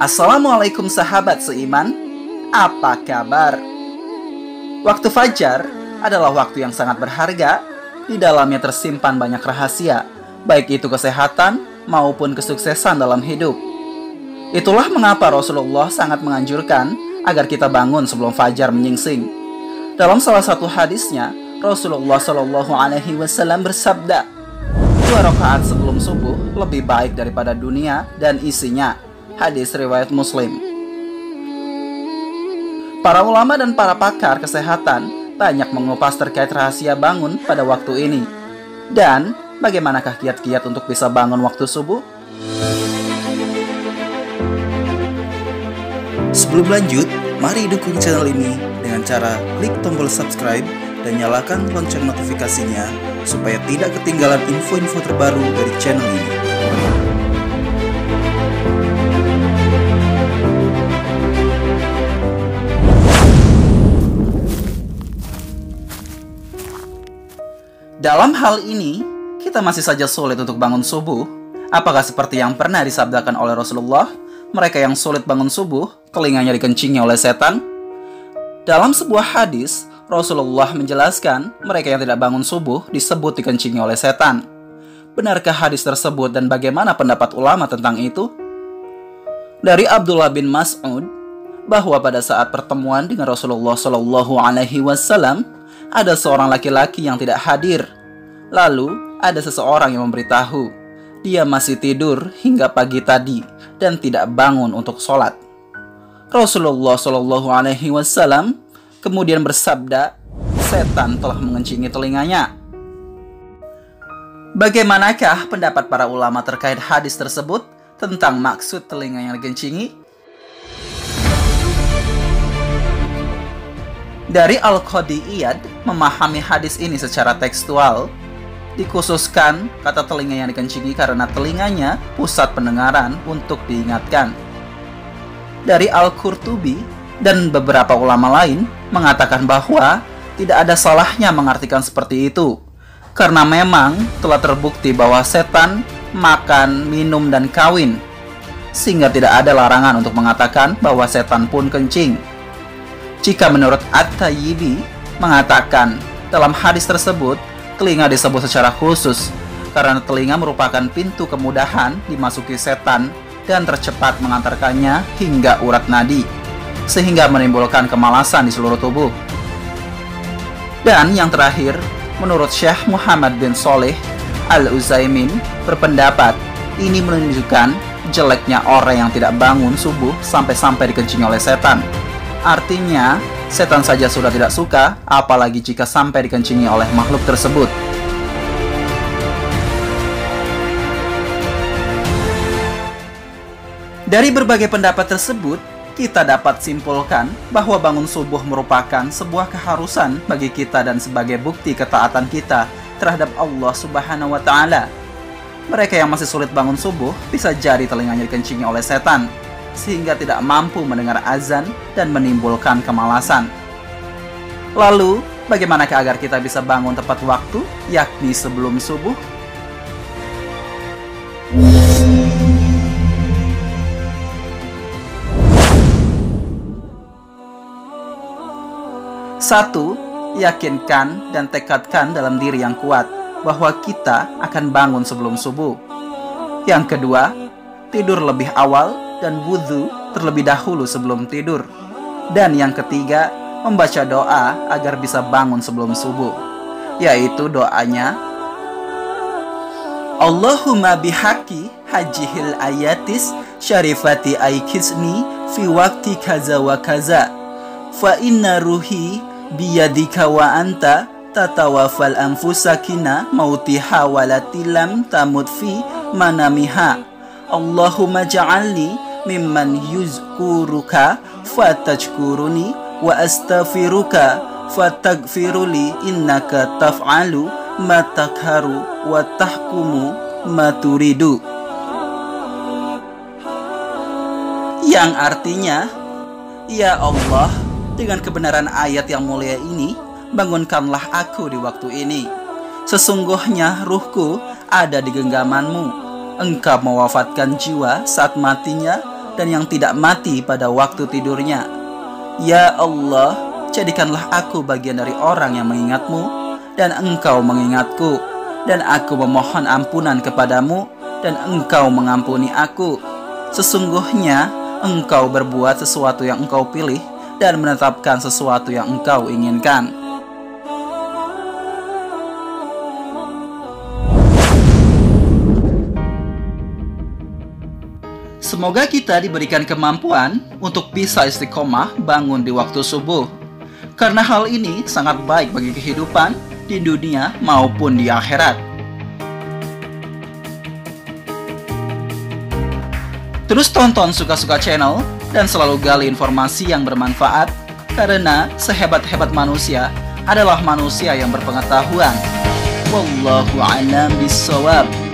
Assalamualaikum sahabat seiman, apa kabar? Waktu fajar adalah waktu yang sangat berharga. Di dalamnya tersimpan banyak rahasia, baik itu kesehatan maupun kesuksesan dalam hidup. Itulah mengapa Rasulullah sangat menganjurkan agar kita bangun sebelum fajar menyingsing. Dalam salah satu hadisnya, Rasulullah Shallallahu Alaihi Wasallam bersabda, 2 rakaat sebelum subuh lebih baik daripada dunia dan isinya. Hadis riwayat Muslim. Para ulama dan para pakar kesehatan banyak mengupas terkait rahasia bangun pada waktu ini. Dan bagaimanakah kiat-kiat untuk bisa bangun waktu subuh? Sebelum lanjut, mari dukung channel ini dengan cara klik tombol subscribe dan nyalakan lonceng notifikasinya supaya tidak ketinggalan info-info terbaru dari channel ini. Dalam hal ini, kita masih saja sulit untuk bangun subuh. Apakah seperti yang pernah disabdakan oleh Rasulullah, mereka yang sulit bangun subuh, telinganya dikencingi oleh setan? Dalam sebuah hadis, Rasulullah menjelaskan mereka yang tidak bangun subuh disebut dikencingi oleh setan. Benarkah hadis tersebut dan bagaimana pendapat ulama tentang itu? Dari Abdullah bin Mas'ud, bahwa pada saat pertemuan dengan Rasulullah Shallallahu Alaihi Wasallam, ada seorang laki-laki yang tidak hadir. Lalu ada seseorang yang memberitahu dia masih tidur hingga pagi tadi dan tidak bangun untuk sholat. Rasulullah Shallallahu Alaihi Wasallam kemudian bersabda, setan telah mengencingi telinganya. Bagaimanakah pendapat para ulama terkait hadis tersebut tentang maksud telinga yang dikencingi? Dari Al-Qadi Iyad memahami hadis ini secara tekstual, dikhususkan kata telinga yang dikencingi karena telinganya pusat pendengaran untuk diingatkan. Dari Al-Qurtubi dan beberapa ulama lain mengatakan bahwa tidak ada salahnya mengartikan seperti itu, karena memang telah terbukti bahwa setan makan, minum, dan kawin, sehingga tidak ada larangan untuk mengatakan bahwa setan pun kencing. Jika menurut At-Tayyibi mengatakan dalam hadis tersebut, telinga disebut secara khusus karena telinga merupakan pintu kemudahan dimasuki setan dan tercepat mengantarkannya hingga urat nadi, sehingga menimbulkan kemalasan di seluruh tubuh. Dan yang terakhir, menurut Syekh Muhammad bin Shalih Al-Utsaimin berpendapat ini menunjukkan jeleknya orang yang tidak bangun subuh sampai-sampai dikencingi oleh setan. Artinya, setan saja sudah tidak suka, apalagi jika sampai dikencingi oleh makhluk tersebut. Dari berbagai pendapat tersebut, kita dapat simpulkan bahwa bangun subuh merupakan sebuah keharusan bagi kita dan sebagai bukti ketaatan kita terhadap Allah Subhanahu wa Ta'ala. Mereka yang masih sulit bangun subuh bisa jadi telinganya dikencingi oleh setan, sehingga tidak mampu mendengar azan dan menimbulkan kemalasan. Lalu, bagaimanakah agar kita bisa bangun tepat waktu, yakni sebelum subuh? Satu, yakinkan dan tekadkan dalam diri yang kuat bahwa kita akan bangun sebelum subuh. Yang kedua, tidur lebih awal dan wudhu terlebih dahulu sebelum tidur. Dan yang ketiga, membaca doa agar bisa bangun sebelum subuh, yaitu doanya, Allahumma bihaqi hajihil ayatis syarifati aikizni fi wakti kaza wa kaza fa inna ruhi biyadika wa anta tatawafal anfusakina mautiha walatilam tamut fi manamiha Allahumma ja'alni mimman yuzkuruka fatajkuruni wa astaghfiruka fatagfiruli innaka taf'alu ma takharu wa tahkumu ma turidu. Yang artinya, ya Allah, dengan kebenaran ayat yang mulia ini, bangunkanlah aku di waktu ini. Sesungguhnya ruhku ada di genggamanmu. Engkau mewafatkan jiwa saat matinya dan yang tidak mati pada waktu tidurnya. Ya Allah, jadikanlah aku bagian dari orang yang mengingat-Mu dan Engkau mengingatku, dan aku memohon ampunan kepadamu dan Engkau mengampuni aku. Sesungguhnya Engkau berbuat sesuatu yang Engkau pilih dan menetapkan sesuatu yang Engkau inginkan. Semoga kita diberikan kemampuan untuk bisa istiqomah bangun di waktu subuh. Karena hal ini sangat baik bagi kehidupan di dunia maupun di akhirat. Terus tonton Suka-Suka Channel dan selalu gali informasi yang bermanfaat, karena sehebat-hebat manusia adalah manusia yang berpengetahuan. Wallahu a'lam bishawab.